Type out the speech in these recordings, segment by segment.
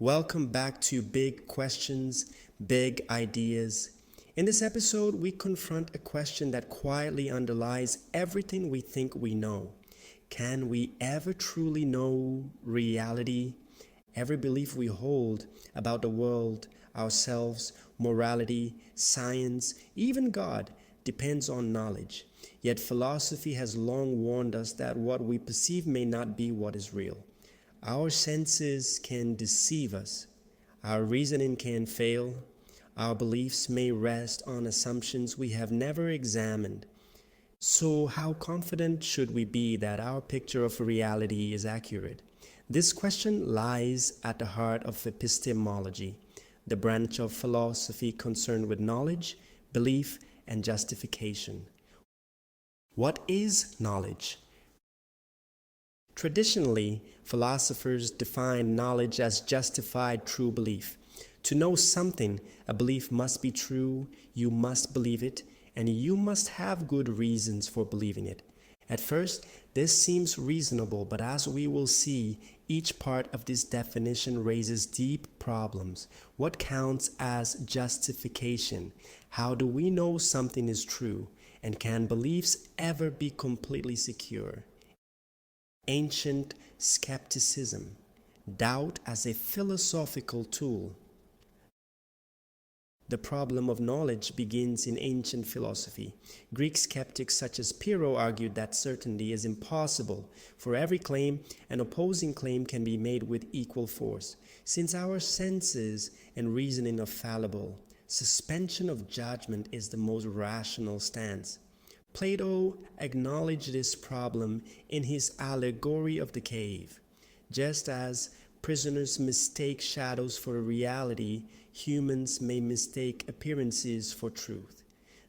Welcome back to Big Questions, Big Ideas. In this episode, we confront a question that quietly underlies everything we think we know. Can we ever truly know reality? Every belief we hold about the world, ourselves, morality, science, even God, depends on knowledge. Yet philosophy has long warned us that what we perceive may not be what is real. Our senses can deceive us. Our reasoning can fail. Our beliefs may rest on assumptions we have never examined. So, how confident should we be that our picture of reality is accurate? This question lies at the heart of epistemology, the branch of philosophy concerned with knowledge, belief, and justification. What is knowledge? Traditionally, philosophers define knowledge as justified true belief. To know something, a belief must be true, you must believe it, and you must have good reasons for believing it. At first, this seems reasonable, but as we will see, each part of this definition raises deep problems. What counts as justification? How do we know something is true? And can beliefs ever be completely secure? Ancient skepticism, doubt as a philosophical tool. The problem of knowledge begins in ancient philosophy. Greek skeptics such as Pyrrho argued that certainty is impossible. For every claim, an opposing claim can be made with equal force. Since our senses and reasoning are fallible, suspension of judgment is the most rational stance. Plato acknowledged this problem in his allegory of the cave. Just as prisoners mistake shadows for reality, humans may mistake appearances for truth.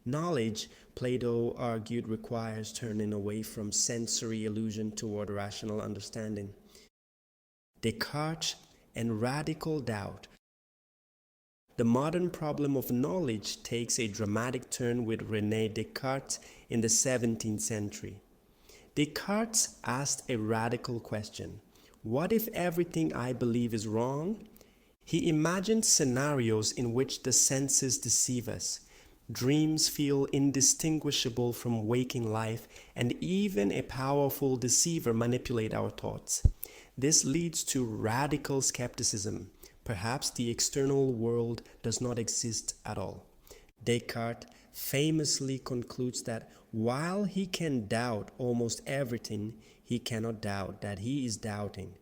Knowledge, Plato argued, requires turning away from sensory illusion toward rational understanding. Descartes and radical doubt. The modern problem of knowledge takes a dramatic turn with René Descartes in the 17th century. Descartes asked a radical question: what if everything I believe is wrong? He imagined scenarios in which the senses deceive us. Dreams feel indistinguishable from waking life, and even a powerful deceiver manipulates our thoughts. This leads to radical skepticism. Perhaps the external world does not exist at all. Descartes famously concludes that while he can doubt almost everything, he cannot doubt that he is doubting.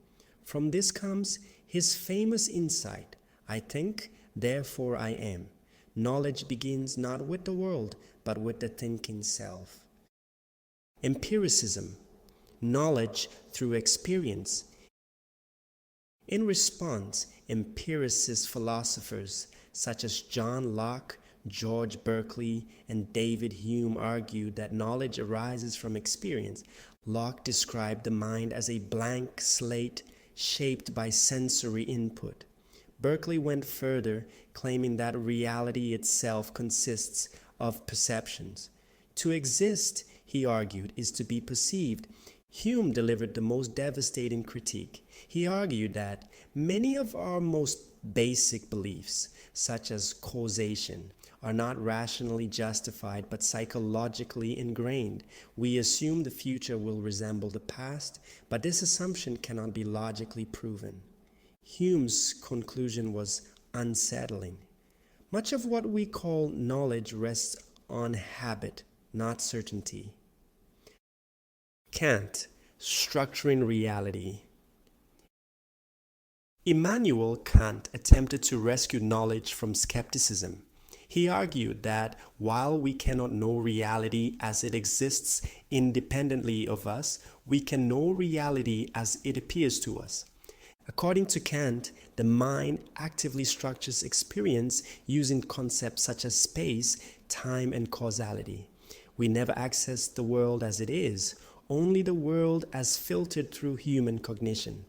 From this comes his famous insight: I think, therefore I am. Knowledge begins not with the world, but with the thinking self. Empiricism, knowledge through experience. In response, empiricist philosophers such as John Locke, George Berkeley, and David Hume argued that knowledge arises from experience. Locke described the mind as a blank slate shaped by sensory input. Berkeley went further, claiming that reality itself consists of perceptions. To exist, he argued, is to be perceived. Hume delivered the most devastating critique. He argued that many of our most basic beliefs, such as causation, are not rationally justified but psychologically ingrained. We assume the future will resemble the past, but this assumption cannot be logically proven. Hume's conclusion was unsettling. Much of what we call knowledge rests on habit, not certainty. Kant, structuring reality. Immanuel Kant attempted to rescue knowledge from skepticism. He argued that while we cannot know reality as it exists independently of us, we can know reality as it appears to us. According to Kant, the mind actively structures experience using concepts such as space, time, and causality. We never access the world as it is, only the world as filtered through human cognition.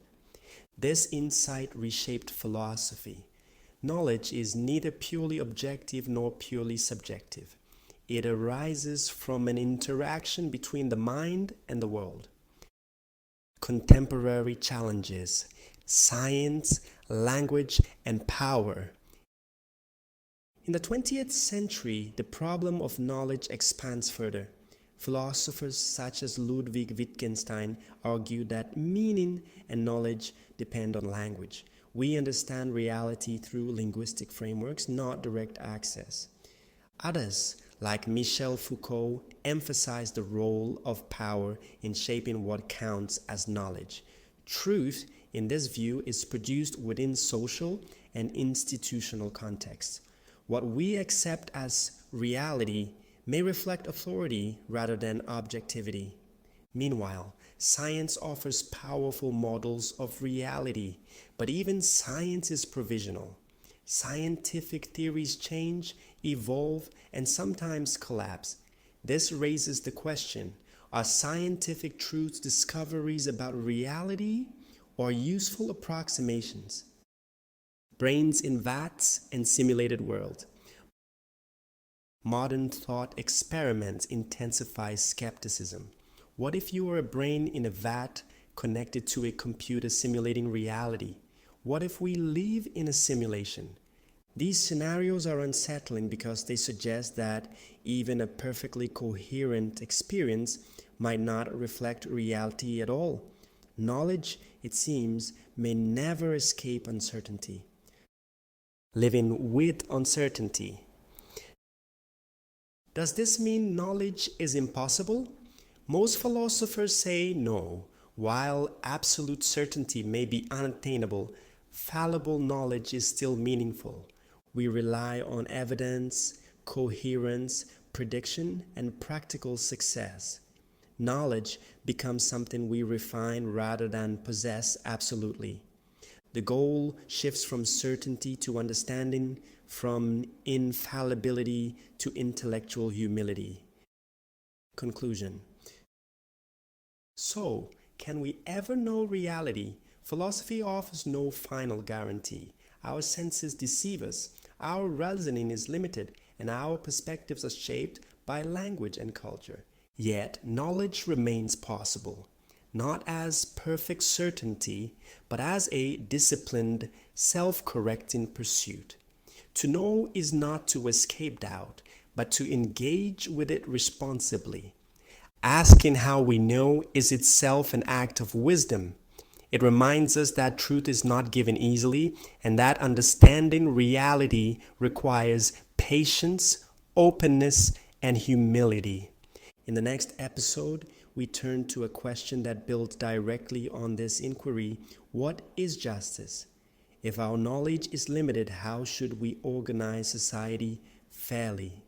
This insight reshaped philosophy. Knowledge is neither purely objective nor purely subjective. It arises from an interaction between the mind and the world. Contemporary challenges. science, language, and power. In the 20th century, the problem of knowledge expands further. Philosophers such as Ludwig Wittgenstein argued that meaning and knowledge depend on language. We understand reality through linguistic frameworks, not direct access. Others, like Michel Foucault, emphasize the role of power in shaping what counts as knowledge. Truth, in this view, is produced within social and institutional contexts. What we accept as reality may reflect authority rather than objectivity. Meanwhile, science offers powerful models of reality, but even science is provisional. Scientific theories change, evolve, and sometimes collapse. This raises the question, are scientific truths discoveries about reality or useful approximations? Brains in vats and simulated world. Modern thought experiments intensify skepticism. What if you were a brain in a vat connected to a computer simulating reality? What if we live in a simulation? These scenarios are unsettling because they suggest that even a perfectly coherent experience might not reflect reality at all. Knowledge, it seems, may never escape uncertainty. Living with uncertainty. Does this mean knowledge is impossible? Most philosophers say no. While absolute certainty may be unattainable, fallible knowledge is still meaningful. We rely on evidence, coherence, prediction, and practical success. Knowledge becomes something we refine rather than possess absolutely. The goal shifts from certainty to understanding, from infallibility to intellectual humility. Conclusion. So, can we ever know reality? Philosophy offers no final guarantee. Our senses deceive us, our reasoning is limited, and our perspectives are shaped by language and culture. Yet, knowledge remains possible. Not as perfect certainty, but as a disciplined, self-correcting pursuit. To know is not to escape doubt, but to engage with it responsibly. Asking how we know is itself an act of wisdom. It reminds us that truth is not given easily, and that understanding reality requires patience, openness, and humility. In the next episode, we turn to a question that builds directly on this inquiry: what is justice? If our knowledge is limited, how should we organize society fairly?